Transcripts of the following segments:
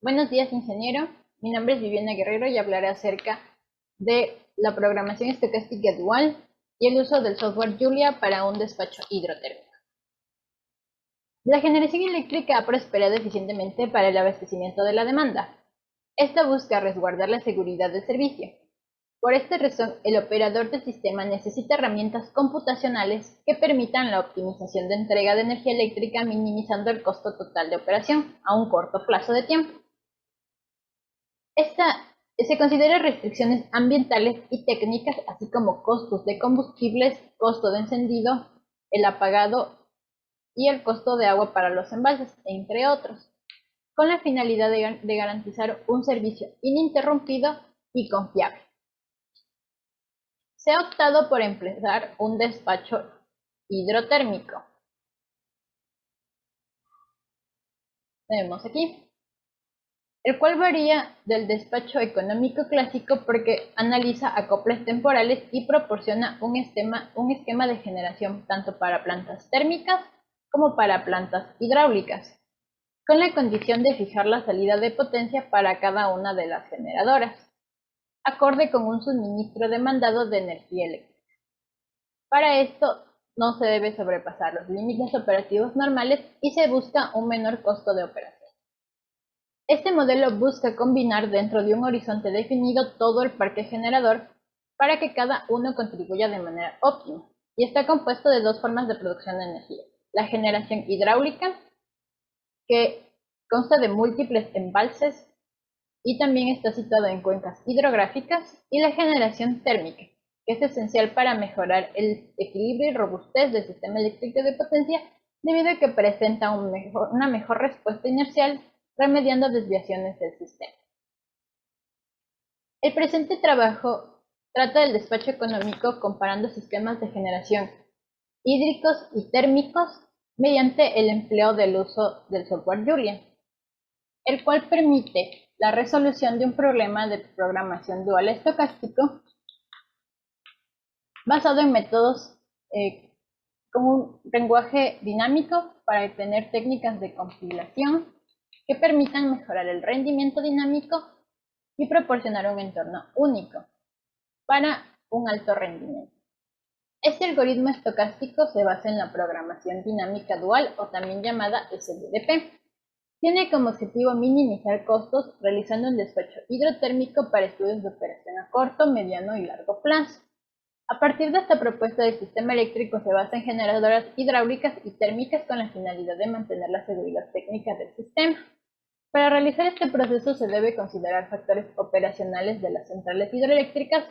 Buenos días, ingeniero. Mi nombre es Viviana Guerrero y hablaré acerca de la programación estocástica dual y el uso del software Julia para un despacho hidrotérmico. La generación eléctrica ha prosperado eficientemente para el abastecimiento de la demanda. Esta busca resguardar la seguridad del servicio. Por esta razón, el operador del sistema necesita herramientas computacionales que permitan la optimización de entrega de energía eléctrica minimizando el costo total de operación a un corto plazo de tiempo. Se considera restricciones ambientales y técnicas, así como costos de combustibles, costo de encendido, el apagado y el costo de agua para los embalses, entre otros, con la finalidad de garantizar un servicio ininterrumpido y confiable. Se ha optado por emplear un despacho hidrotérmico. Tenemos aquí, el cual varía del despacho económico clásico porque analiza acoples temporales y proporciona un esquema de generación tanto para plantas térmicas como para plantas hidráulicas, con la condición de fijar la salida de potencia para cada una de las generadoras, acorde con un suministro demandado de energía eléctrica. Para esto no se debe sobrepasar los límites operativos normales y se busca un menor costo de operación. Este modelo busca combinar dentro de un horizonte definido todo el parque generador para que cada uno contribuya de manera óptima, y está compuesto de dos formas de producción de energía: la generación hidráulica, que consta de múltiples embalses y también está situado en cuencas hidrográficas, y la generación térmica, que es esencial para mejorar el equilibrio y robustez del sistema eléctrico de potencia debido a que presenta una mejor respuesta inercial, remediando desviaciones del sistema. El presente trabajo trata del despacho económico comparando sistemas de generación hídricos y térmicos mediante el empleo del uso del software Julia, el cual permite la resolución de un problema de programación dual estocástico basado en métodos con un lenguaje dinámico para obtener técnicas de compilación que permitan mejorar el rendimiento dinámico y proporcionar un entorno único para un alto rendimiento. Este algoritmo estocástico se basa en la programación dinámica dual, o también llamada SDDP. Tiene como objetivo minimizar costos realizando un despacho hidrotérmico para estudios de operación a corto, mediano y largo plazo. A partir de esta propuesta del sistema eléctrico se basa en generadoras hidráulicas y térmicas con la finalidad de mantener la seguridad técnica del sistema. Para realizar este proceso se debe considerar factores operacionales de las centrales hidroeléctricas,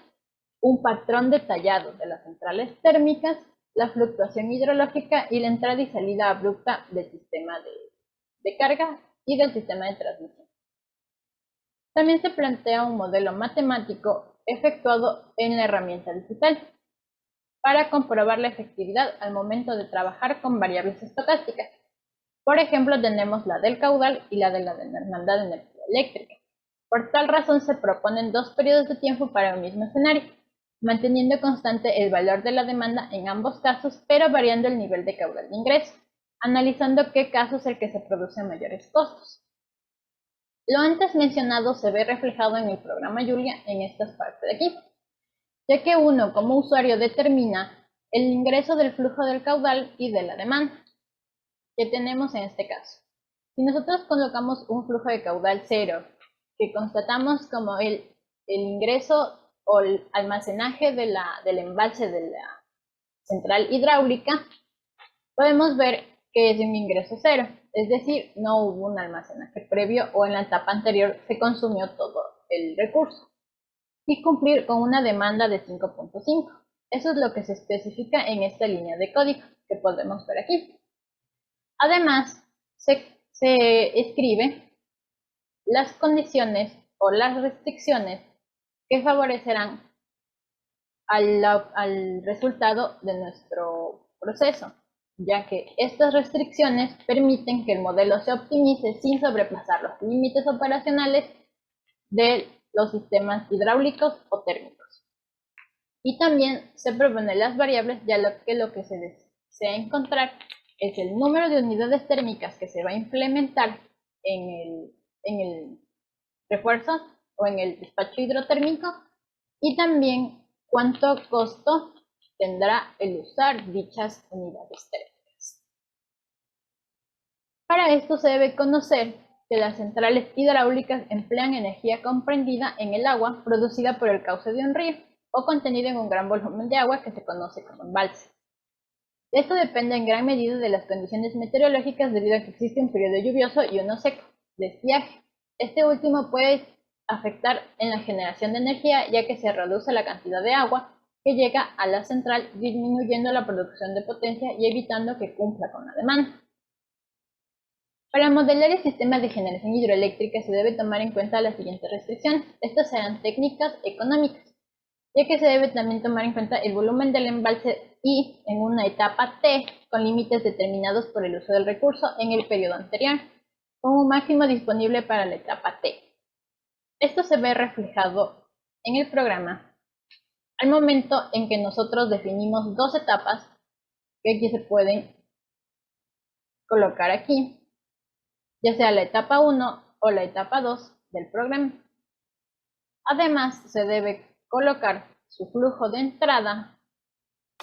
un patrón detallado de las centrales térmicas, la fluctuación hidrológica y la entrada y salida abrupta del sistema de carga y del sistema de transmisión. También se plantea un modelo matemático efectuado en la herramienta digital para comprobar la efectividad al momento de trabajar con variables estocásticas. Por ejemplo, tenemos la del caudal y la de la demanda de energía eléctrica. Por tal razón se proponen dos periodos de tiempo para el mismo escenario, manteniendo constante el valor de la demanda en ambos casos, pero variando el nivel de caudal de ingreso, analizando qué caso es el que se producen mayores costos. Lo antes mencionado se ve reflejado en el programa Julia en estas partes de aquí, ya que uno como usuario determina el ingreso del flujo del caudal y de la demanda que tenemos en este caso. Si nosotros colocamos un flujo de caudal cero, que constatamos como el ingreso o el almacenaje del embalse de la central hidráulica, podemos ver que es un ingreso cero, es decir, no hubo un almacenaje previo o en la etapa anterior se consumió todo el recurso, y cumplir con una demanda de 5.5. Eso es lo que se especifica en esta línea de código que podemos ver aquí. Además, se escribe las condiciones o las restricciones que favorecerán al resultado de nuestro proceso, ya que estas restricciones permiten que el modelo se optimice sin sobrepasar los límites operacionales de los sistemas hidráulicos o térmicos. Y también se proponen las variables, ya que lo que se desea encontrar es el número de unidades térmicas que se va a implementar en el refuerzos o en el despacho hidrotérmico, y también cuánto costo tendrá el usar dichas unidades térmicas. Para esto se debe conocer que las centrales hidráulicas emplean energía comprendida en el agua producida por el cauce de un río o contenida en un gran volumen de agua que se conoce como embalse. Esto depende en gran medida de las condiciones meteorológicas debido a que existe un periodo lluvioso y uno seco, de estiaje. Este último puede afectar en la generación de energía ya que se reduce la cantidad de agua que llega a la central, disminuyendo la producción de potencia y evitando que cumpla con la demanda. Para modelar el sistema de generación hidroeléctrica se debe tomar en cuenta las siguientes restricciones. Estas serán técnicas económicas, ya que se debe también tomar en cuenta el volumen del embalse y, en una etapa T, con límites determinados por el uso del recurso en el periodo anterior, con un máximo disponible para la etapa T. Esto se ve reflejado en el programa al momento en que nosotros definimos dos etapas que aquí se pueden colocar aquí, ya sea la etapa 1 o la etapa 2 del programa. Además, se debe colocar su flujo de entrada,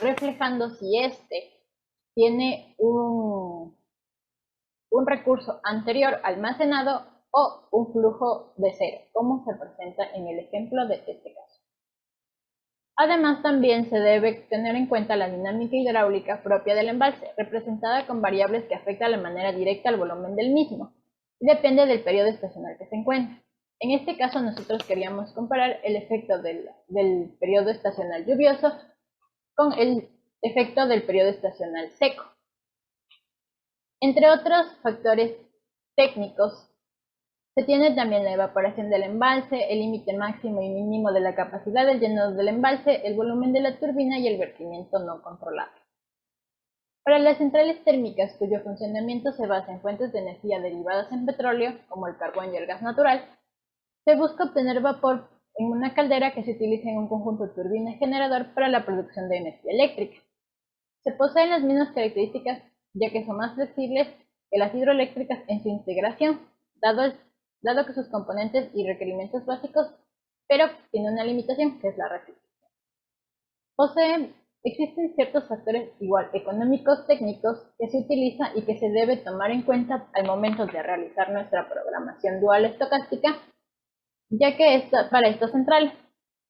reflejando si éste tiene un recurso anterior almacenado o un flujo de cero, como se presenta en el ejemplo de este caso. Además, también se debe tener en cuenta la dinámica hidráulica propia del embalse, representada con variables que afectan de manera directa al volumen del mismo, y depende del periodo estacional que se encuentre. En este caso, nosotros queríamos comparar el efecto del periodo estacional lluvioso con el efecto del periodo estacional seco. Entre otros factores técnicos, se tiene también la evaporación del embalse, el límite máximo y mínimo de la capacidad del llenado del embalse, el volumen de la turbina y el vertimiento no controlado. Para las centrales térmicas cuyo funcionamiento se basa en fuentes de energía derivadas en petróleo, como el carbón y el gas natural, se busca obtener vapor en una caldera que se utiliza en un conjunto turbina-generador para la producción de energía eléctrica. Se poseen las mismas características, ya que son más flexibles que las hidroeléctricas en su integración, dado que sus componentes y requerimientos básicos, pero tiene una limitación que es la resistencia. Existen ciertos factores igual económicos técnicos que se utilizan y que se debe tomar en cuenta al momento de realizar nuestra programación dual estocástica, ya que para estas centrales,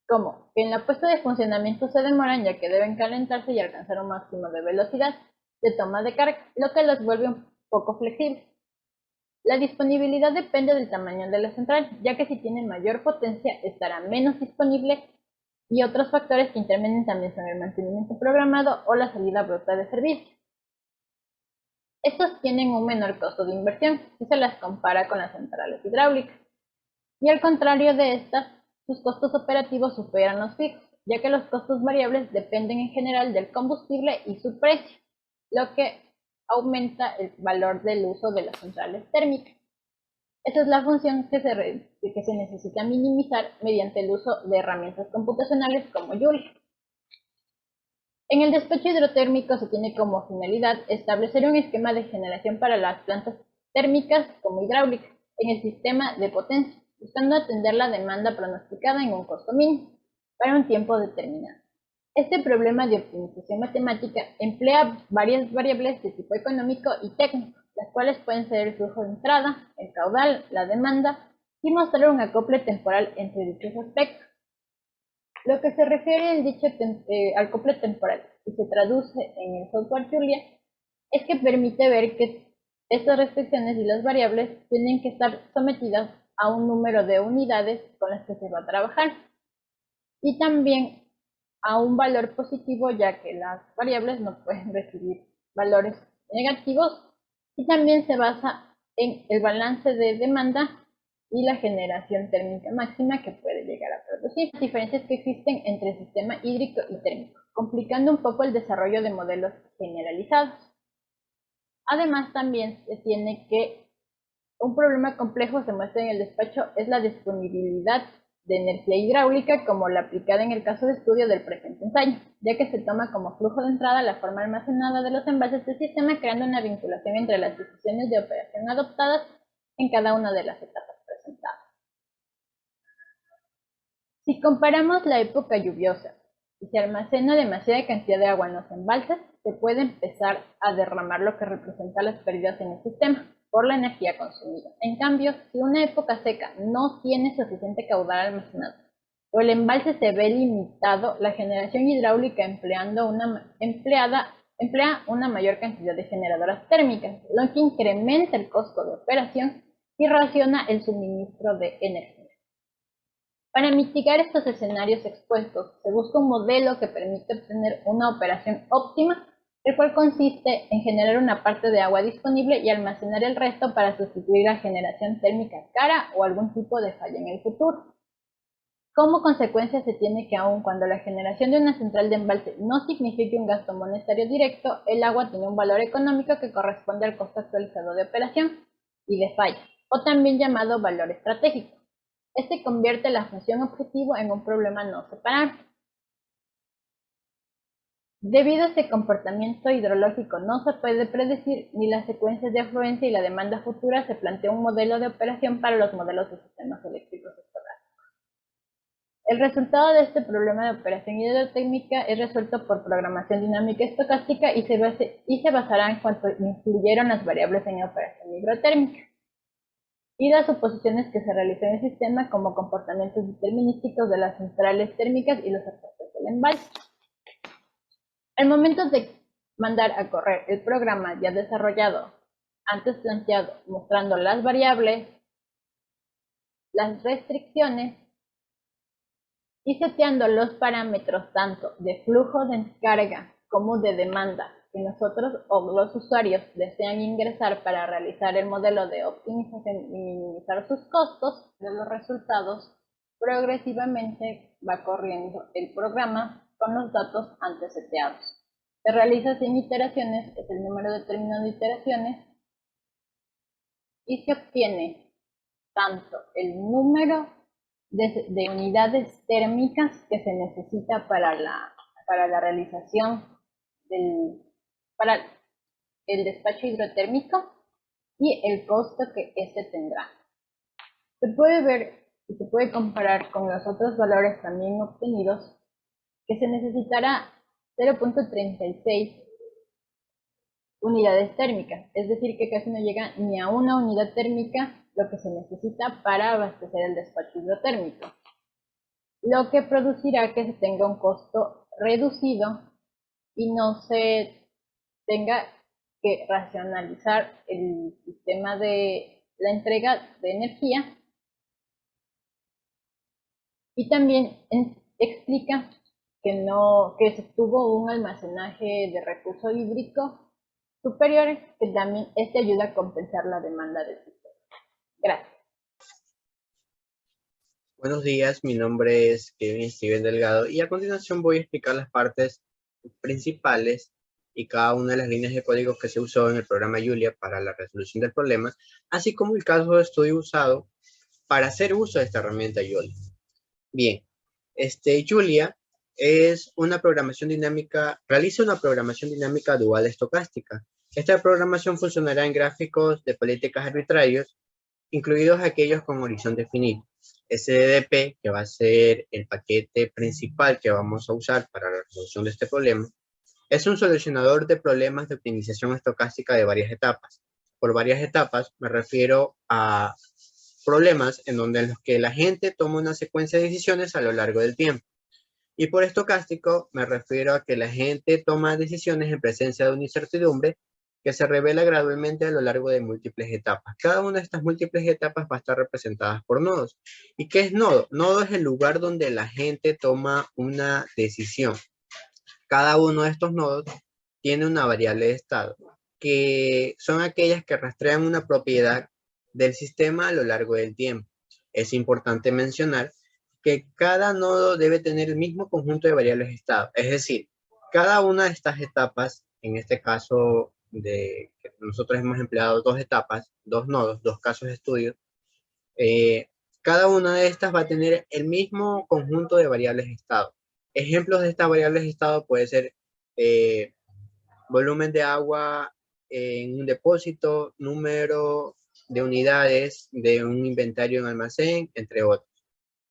como que en la puesta de funcionamiento se demoran ya que deben calentarse y alcanzar un máximo de velocidad de toma de carga, lo que las vuelve un poco flexibles. La disponibilidad depende del tamaño de la central, ya que si tiene mayor potencia estará menos disponible, y otros factores que intervienen también son el mantenimiento programado o la salida abrupta de servicio. Estos tienen un menor costo de inversión si se las compara con las centrales hidráulicas, y al contrario de estas, sus costos operativos superan los fijos, ya que los costos variables dependen en general del combustible y su precio, lo que aumenta el valor del uso de las centrales térmicas. Esa es la función que se necesita minimizar mediante el uso de herramientas computacionales como Julia. En el despacho hidrotérmico se tiene como finalidad establecer un esquema de generación para las plantas térmicas como hidráulicas en el sistema de potencia, buscando atender la demanda pronosticada en un costo mínimo para un tiempo determinado. Este problema de optimización matemática emplea varias variables de tipo económico y técnico, las cuales pueden ser el flujo de entrada, el caudal, la demanda, y mostrar un acople temporal entre dichos aspectos. Lo que se refiere al acople temporal y se traduce en el software Julia es que permite ver que estas restricciones y las variables tienen que estar sometidas a un número de unidades con las que se va a trabajar, y también a un valor positivo, ya que las variables no pueden recibir valores negativos, y también se basa en el balance de demanda y la generación térmica máxima que puede llegar a producir. Las diferencias que existen entre el sistema hídrico y térmico, complicando un poco el desarrollo de modelos generalizados. Además, también se tiene que un problema complejo se muestra en el despacho es la disponibilidad de energía hidráulica como la aplicada en el caso de estudio del presente ensayo, ya que se toma como flujo de entrada la forma almacenada de los embalses del sistema, creando una vinculación entre las decisiones de operación adoptadas en cada una de las etapas presentadas. Si comparamos la época lluviosa y se almacena demasiada cantidad de agua en los embalses, se puede empezar a derramar, lo que representa las pérdidas en el sistema por la energía consumida. En cambio, si una época seca no tiene suficiente caudal almacenado o el embalse se ve limitado, la generación hidráulica emplea una mayor cantidad de generadoras térmicas, lo que incrementa el costo de operación y raciona el suministro de energía. Para mitigar estos escenarios expuestos, se busca un modelo que permite obtener una operación óptima, el cual consiste en generar una parte de agua disponible y almacenar el resto para sustituir la generación térmica cara o algún tipo de falla en el futuro. Como consecuencia, se tiene que aun cuando la generación de una central de embalse no signifique un gasto monetario directo, el agua tiene un valor económico que corresponde al costo actualizado de operación y de falla, o también llamado valor estratégico. Este convierte la función objetivo en un problema no separable. Debido a este comportamiento hidrológico no se puede predecir ni las secuencias de afluencia y la demanda futura, se plantea un modelo de operación para los modelos de sistemas eléctricos estocásticos. El resultado de este problema de operación hidrotécnica es resuelto por programación dinámica estocástica y se basará en cuanto influyeron las variables en la operación hidrotérmica y las suposiciones que se realizan en el sistema como comportamientos determinísticos de las centrales térmicas y los aspectos del embalse. Al momento de mandar a correr el programa ya desarrollado, antes planteado, mostrando las variables, las restricciones y seteando los parámetros tanto de flujo de carga como de demanda que nosotros o los usuarios desean ingresar para realizar el modelo de optimización y minimizar sus costos, de los resultados progresivamente va corriendo el programa con los datos antes seteados. Se realiza sin iteraciones, es el número determinado de iteraciones, y se obtiene tanto el número de unidades térmicas que se necesita para la realización para el despacho hidrotérmico y el costo que éste tendrá. Se puede ver y se puede comparar con los otros valores también obtenidos, que se necesitará 0.36 unidades térmicas, es decir, que casi no llega ni a una unidad térmica lo que se necesita para abastecer el despacho hidrotérmico, lo que producirá que se tenga un costo reducido y no se tenga que racionalizar el sistema de la entrega de energía, y también explica que se tuvo un almacenaje de recurso hídrico superiores, que también ayuda a compensar la demanda del sistema. Gracias. Buenos días, mi nombre es Kevin Steven Delgado y a continuación voy a explicar las partes principales y cada una de las líneas de código que se usó en el programa Julia para la resolución del problema, así como el caso de estudio usado para hacer uso de esta herramienta Julia. Bien, Julia es una programación dinámica, realiza una programación dinámica dual estocástica. Esta programación funcionará en gráficos de políticas arbitrarios, incluidos aquellos con horizonte finito. SDDP, que va a ser el paquete principal que vamos a usar para la resolución de este problema, es un solucionador de problemas de optimización estocástica de varias etapas. Por varias etapas me refiero a problemas en los que la gente toma una secuencia de decisiones a lo largo del tiempo. Y por estocástico me refiero a que la gente toma decisiones en presencia de una incertidumbre que se revela gradualmente a lo largo de múltiples etapas. Cada una de estas múltiples etapas va a estar representadas por nodos. ¿Y qué es nodo? Nodo es el lugar donde la gente toma una decisión. Cada uno de estos nodos tiene una variable de estado, que son aquellas que rastrean una propiedad del sistema a lo largo del tiempo. Es importante mencionar que cada nodo debe tener el mismo conjunto de variables de estado. Es decir, cada una de estas etapas, en este caso nosotros hemos empleado dos etapas, dos nodos, dos casos de estudio, cada una de estas va a tener el mismo conjunto de variables de estado. Ejemplos de estas variables de estado puede ser volumen de agua en un depósito, número de unidades de un inventario en almacén, entre otros.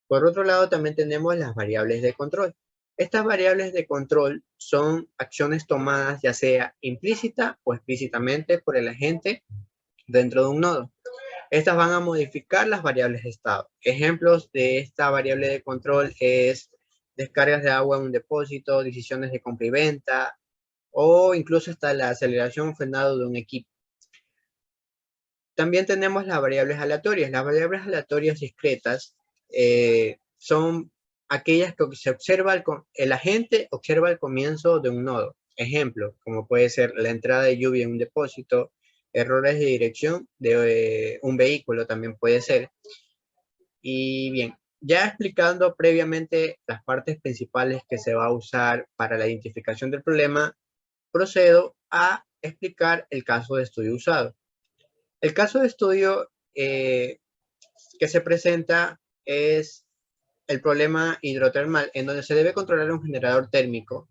Por otro lado, también tenemos las variables de control. Estas variables de control son acciones tomadas ya sea implícita o explícitamente por el agente dentro de un nodo. Estas van a modificar las variables de estado. Ejemplos de esta variable de control es descargas de agua en un depósito, decisiones de compra y venta, o incluso hasta la aceleración o frenado de un equipo. También tenemos las variables aleatorias. Las variables aleatorias discretas son aquellas que se observa el agente observa el comienzo de un nodo. Ejemplo, como puede ser la entrada de lluvia en un depósito, errores de dirección de un vehículo también puede ser. Y bien, ya explicando previamente las partes principales que se va a usar para la identificación del problema, procedo a explicar el caso de estudio usado. El caso de estudio que se presenta es el problema hidrotermal, en donde se debe controlar un generador térmico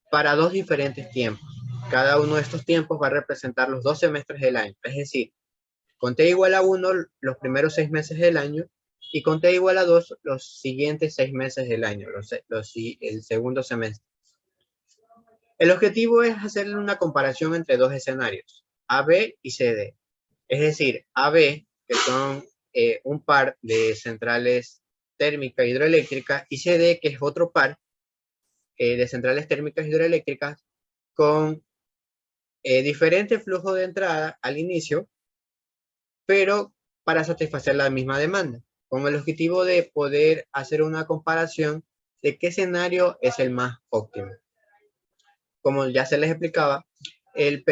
para dos diferentes tiempos. Cada uno de estos tiempos va a representar los 2 semestres del año, es decir, con t igual a 1 los primeros 6 meses del año y con t igual a 2 los siguientes 6 meses del año, el segundo semestre. El objetivo es hacer una comparación entre dos escenarios, AB y CD. Es decir, AB, que son un par de centrales térmicas hidroeléctricas, y CD, que es otro par de centrales térmicas hidroeléctricas con diferente flujo de entrada al inicio, pero para satisfacer la misma demanda, con el objetivo de poder hacer una comparación de qué escenario es el más óptimo. Como ya se les explicaba, el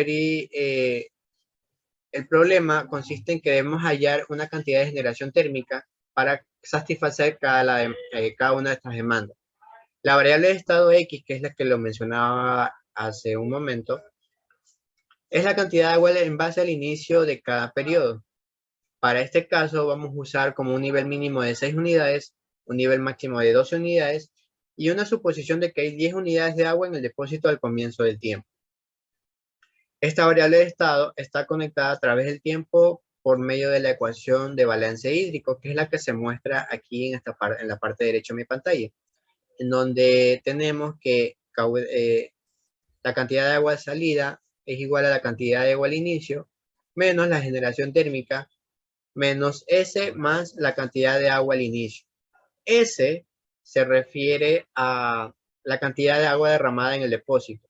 problema consiste en que debemos hallar una cantidad de generación térmica para satisfacer cada una de estas demandas. La variable de estado X, que es la que lo mencionaba hace un momento, es la cantidad de agua en base al inicio de cada periodo. Para este caso vamos a usar como un nivel mínimo de 6 unidades, un nivel máximo de 12 unidades y una suposición de que hay 10 unidades de agua en el depósito al comienzo del tiempo. Esta variable de estado está conectada a través del tiempo por medio de la ecuación de balance hídrico, que es la que se muestra aquí en la parte derecha de mi pantalla, en donde tenemos que la cantidad de agua de salida es igual a la cantidad de agua al inicio, menos la generación térmica, menos S más la cantidad de agua al inicio. S se refiere a la cantidad de agua derramada en el depósito.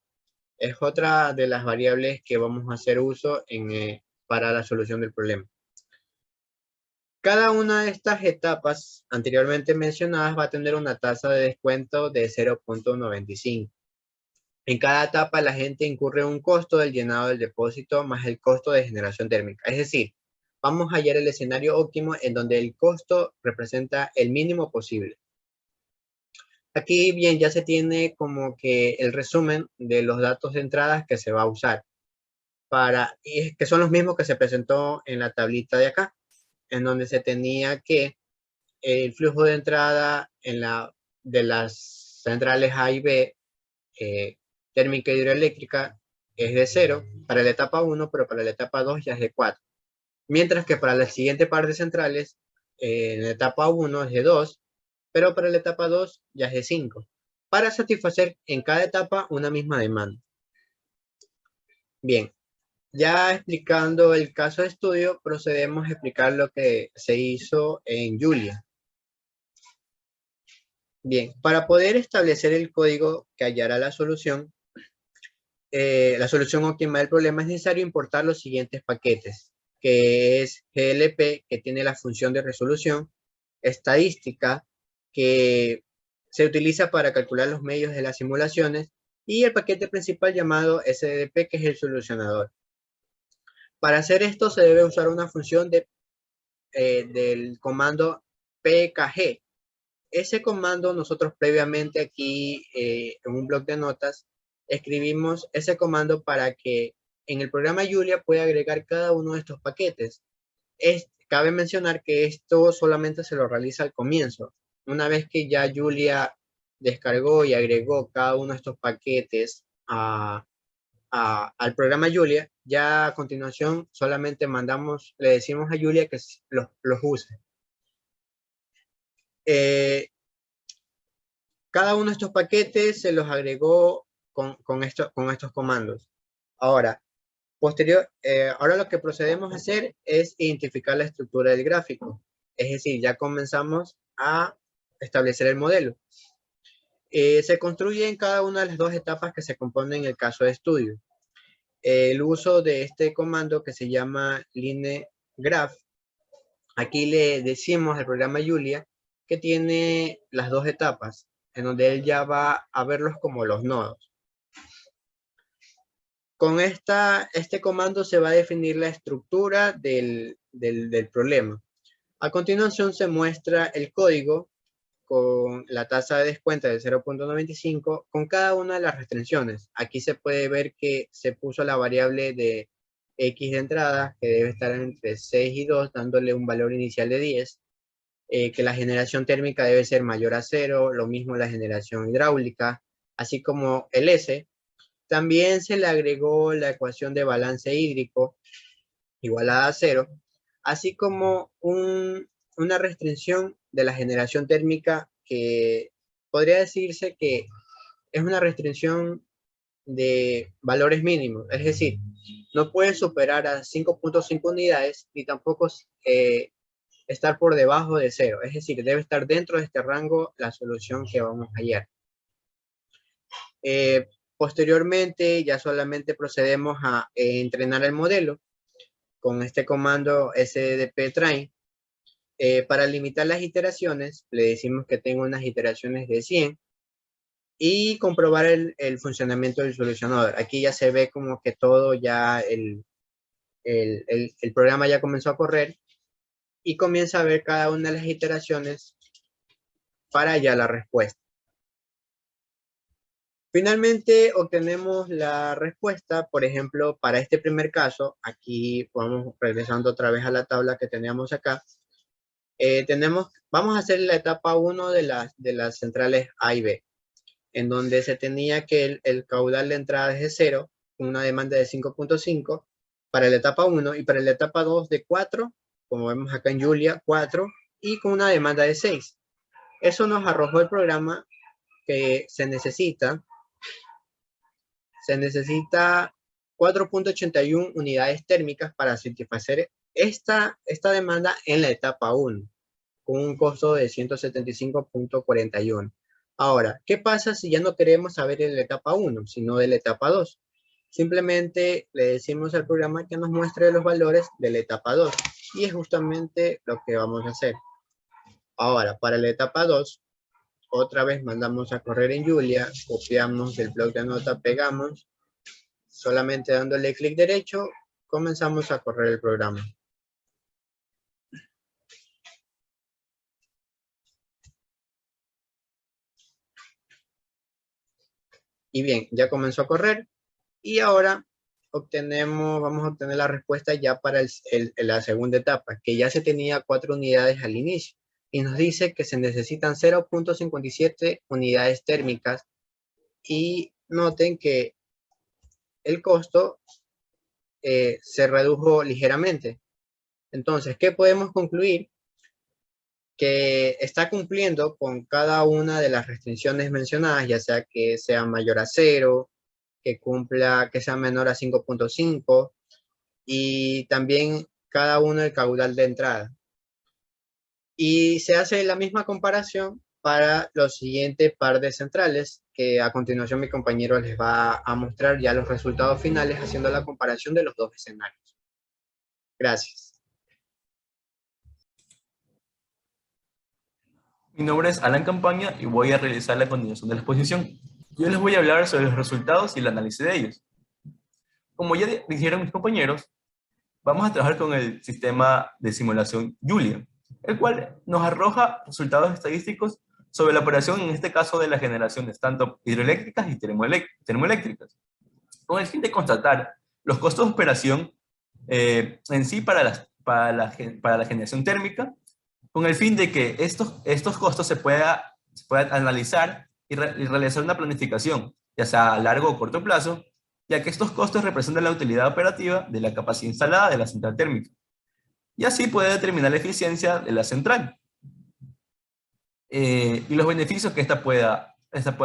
Es otra de las variables que vamos a hacer uso para la solución del problema. Cada una de estas etapas anteriormente mencionadas va a tener una tasa de descuento de 0.95. En cada etapa la gente incurre un costo del llenado del depósito más el costo de generación térmica. Es decir, vamos a hallar el escenario óptimo en donde el costo representa el mínimo posible. Aquí bien ya se tiene como que el resumen de los datos de entradas que se va a usar que son los mismos que se presentó en la tablita de acá, en donde se tenía que el flujo de entrada de las centrales A y B térmica hidroeléctrica es de 0 para la etapa 1, pero para la etapa 2 ya es de 4. Mientras que para la siguiente par de centrales, en la etapa 1 es de 2, pero para la etapa 2 ya es de 5, para satisfacer en cada etapa una misma demanda. Bien, ya explicando el caso de estudio, procedemos a explicar lo que se hizo en Julia. Bien, para poder establecer el código que hallará la solución óptima del problema, es necesario importar los siguientes paquetes, que es GLP, que tiene la función de resolución, estadística, que se utiliza para calcular los medios de las simulaciones, y el paquete principal llamado SDP, que es el solucionador. Para hacer esto se debe usar una función del comando pkg. Ese comando nosotros previamente aquí en un bloc de notas escribimos ese comando para que en el programa Julia pueda agregar cada uno de estos paquetes. Cabe mencionar que esto solamente se lo realiza al comienzo. Una vez que ya Julia descargó y agregó cada uno de estos paquetes al programa Julia, ya a continuación solamente le decimos a Julia que los use. Cada uno de estos paquetes se los agregó con estos comandos. Ahora, ahora lo que procedemos a hacer es identificar la estructura del gráfico. Es decir, ya comenzamos a establecer el modelo. Se construye en cada una de las dos etapas que se componen en el caso de estudio. El uso de este comando que se llama linegraph. Aquí le decimos al programa Julia que tiene las dos etapas, en donde él ya va a verlos como los nodos. Con este comando se va a definir la estructura del problema. A continuación se muestra el código con la tasa de descuento de 0.95 con cada una de las restricciones. Aquí se puede ver que se puso la variable de X de entrada, que debe estar entre 6 y 2, dándole un valor inicial de 10, que la generación térmica debe ser mayor a 0, lo mismo la generación hidráulica, así como el S. También se le agregó la ecuación de balance hídrico igualada a 0, así como una restricción de la generación térmica que podría decirse que es una restricción de valores mínimos, es decir, no puede superar a 5.5 unidades ni tampoco estar por debajo de 0, es decir, debe estar dentro de este rango la solución que vamos a hallar. Posteriormente ya solamente procedemos a entrenar el modelo con este comando sdp-train. Para limitar las iteraciones, le decimos que tenga unas iteraciones de 100 y comprobar el funcionamiento del solucionador. Aquí ya se ve como que todo ya, el programa ya comenzó a correr y comienza a ver cada una de las iteraciones para hallar la respuesta. Finalmente obtenemos la respuesta, por ejemplo, para este primer caso, aquí vamos regresando otra vez a la tabla que teníamos acá, vamos a hacer la etapa 1 de las centrales A y B, en donde se tenía que el caudal de entrada es de 0, con una demanda de 5.5 para la etapa 1, y para la etapa 2 de 4, como vemos acá en Julia, 4, y con una demanda de 6. Eso nos arrojó el programa que se necesita 4.81 unidades térmicas para satisfacer esta demanda en la etapa 1, con un costo de 175.41. Ahora, ¿qué pasa si ya no queremos saber de la etapa 1, sino de la etapa 2? Simplemente le decimos al programa que nos muestre los valores de la etapa 2, y es justamente lo que vamos a hacer. Ahora, para la etapa 2, otra vez mandamos a correr en Julia, copiamos del bloc de nota, pegamos, solamente dándole clic derecho, comenzamos a correr el programa. Y bien, ya comenzó a correr, y ahora vamos a obtener la respuesta ya para la segunda etapa, que ya se tenía 4 unidades al inicio, y nos dice que se necesitan 0.57 unidades térmicas, y noten que el costo se redujo ligeramente. Entonces, ¿qué podemos concluir? Que está cumpliendo con cada una de las restricciones mencionadas, ya sea que sea mayor a 0, que sea menor a 5.5, y también cada uno el caudal de entrada. Y se hace la misma comparación para los siguientes par de centrales, que a continuación mi compañero les va a mostrar ya los resultados finales haciendo la comparación de los dos escenarios. Gracias. Mi nombre es Alan Campaña y voy a realizar la continuación de la exposición. Yo les voy a hablar sobre los resultados y el análisis de ellos. Como ya dijeron mis compañeros, vamos a trabajar con el sistema de simulación Julia, el cual nos arroja resultados estadísticos sobre la operación, en este caso de las generaciones tanto hidroeléctricas y termoeléctricas, con el fin de constatar los costos de operación en sí para la generación térmica, con el fin de que estos costos se puedan analizar y realizar una planificación, ya sea a largo o corto plazo, ya que estos costos representan la utilidad operativa de la capacidad instalada de la central térmica. Y así puede determinar la eficiencia de la central. y los beneficios que esta pueda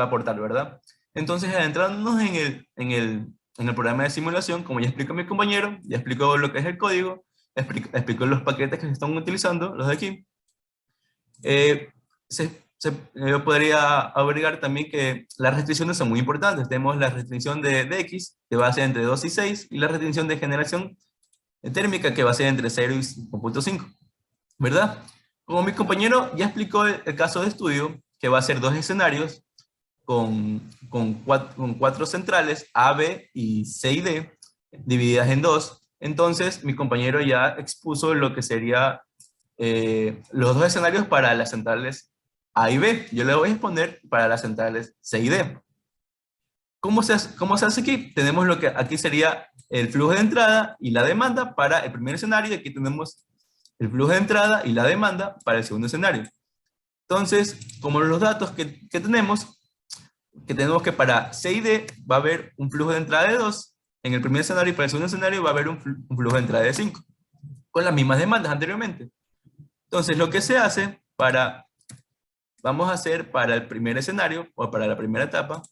aportar, ¿verdad? Entonces, adentrándonos en el programa de simulación, como ya explicó mi compañero, ya explicó lo que es el código, explicó los paquetes que se están utilizando, los de aquí. Yo podría agregar también que las restricciones son muy importantes. Tenemos la restricción de X, que va a ser entre 2 y 6, y la restricción de generación térmica, que va a ser entre 0 y 5.5, ¿verdad? Como mi compañero ya explicó el caso de estudio, que va a ser 2 escenarios con cuatro centrales, A, B y C y D, divididas en 2. Entonces, mi compañero ya expuso lo que sería los 2 escenarios para las centrales A y B. Yo le voy a exponer para las centrales C y D. ¿Cómo se hace aquí? Tenemos lo que aquí sería el flujo de entrada y la demanda para el primer escenario, y aquí tenemos el flujo de entrada y la demanda para el segundo escenario. Entonces, como los datos que tenemos que para C y D va a haber un flujo de entrada de 2 en el primer escenario, y para el segundo escenario va a haber un flujo de entrada de 5, con las mismas demandas anteriormente. Entonces, lo que se hace vamos a hacer para el primer escenario, o para la primera etapa,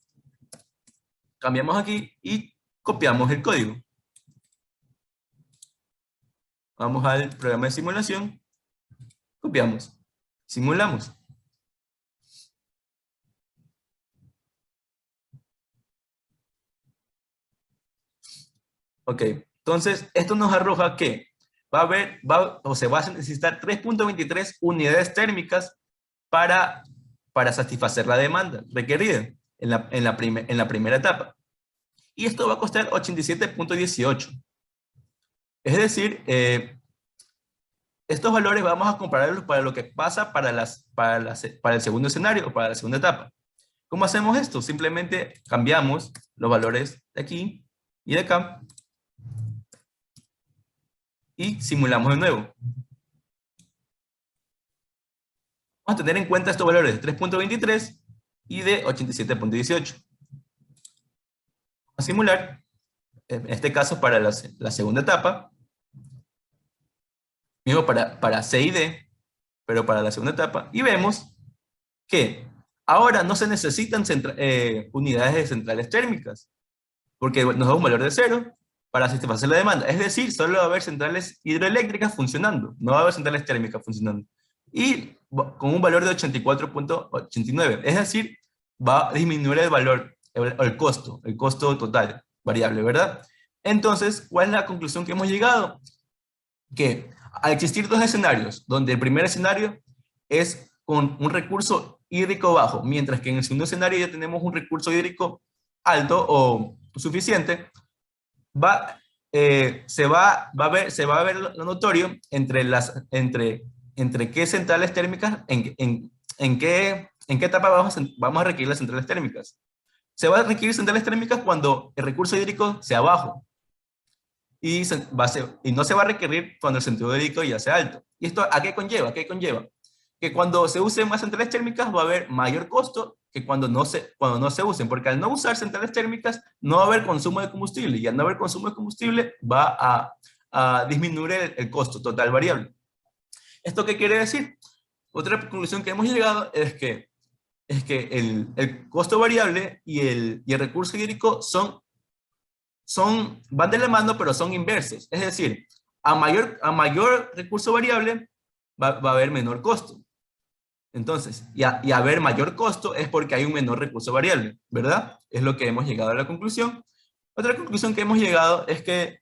cambiamos aquí y copiamos el código. Vamos al programa de simulación, copiamos, simulamos. Ok, entonces esto nos arroja que se va a necesitar 3.23 unidades térmicas para satisfacer la demanda requerida en la primera etapa. Y esto va a costar 87.18. Es decir, estos valores vamos a compararlos para lo que pasa para el segundo escenario o para la segunda etapa. ¿Cómo hacemos esto? Simplemente cambiamos los valores de aquí y de acá y simulamos de nuevo. Vamos a tener en cuenta estos valores de 3.23 y de 87.18. Vamos a simular, en este caso para la segunda etapa, mismo para C y D, pero para la segunda etapa, y vemos que ahora no se necesitan unidades de centrales térmicas, porque nos da un valor de 0 para satisfacer la demanda. Es decir, solo va a haber centrales hidroeléctricas funcionando, no va a haber centrales térmicas funcionando. Y con un valor de 84.89, es decir, va a disminuir el valor, el costo total variable, ¿verdad? Entonces, ¿cuál es la conclusión que hemos llegado? Que al existir 2 escenarios, donde el primer escenario es con un recurso hídrico bajo, mientras que en el segundo escenario ya tenemos un recurso hídrico alto o suficiente, se va a ver lo notorio entre qué centrales térmicas, en qué etapa vamos a requerir las centrales térmicas. Se va a requerir centrales térmicas cuando el recurso hídrico sea bajo, y no se va a requerir cuando el sentido hídrico ya sea alto. ¿Y esto a qué conlleva? Que cuando se usen más centrales térmicas va a haber mayor costo que cuando no se usen, porque al no usar centrales térmicas no va a haber consumo de combustible, y al no haber consumo de combustible va a disminuir el costo total variable. ¿Esto qué quiere decir? Otra conclusión que hemos llegado es que el costo variable y el recurso hídrico van de la mano, pero son inversos. Es decir, a mayor recurso variable va a haber menor costo. Entonces, y a haber mayor costo es porque hay un menor recurso variable, ¿verdad? Es lo que hemos llegado a la conclusión. Otra conclusión que hemos llegado es que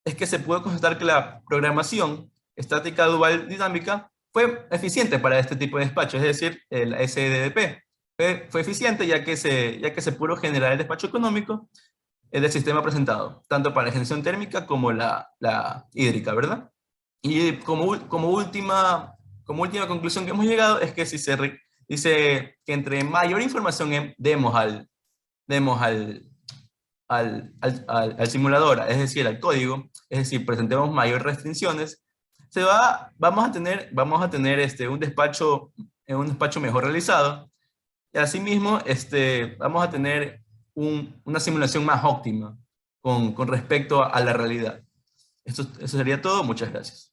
se puede constatar que la programación estática dual dinámica fue eficiente para este tipo de despacho, es decir, el SDDP. Fue eficiente ya que se pudo generar el despacho económico del sistema presentado, tanto para la generación térmica como la hídrica, ¿verdad? Y como última conclusión que hemos llegado es que si se dice que entre mayor información demos al simulador, es decir, al código, es decir, presentemos mayor restricciones, vamos a tener un despacho mejor realizado, y asimismo vamos a tener una simulación más óptima con respecto a la realidad. Eso sería todo. Muchas gracias.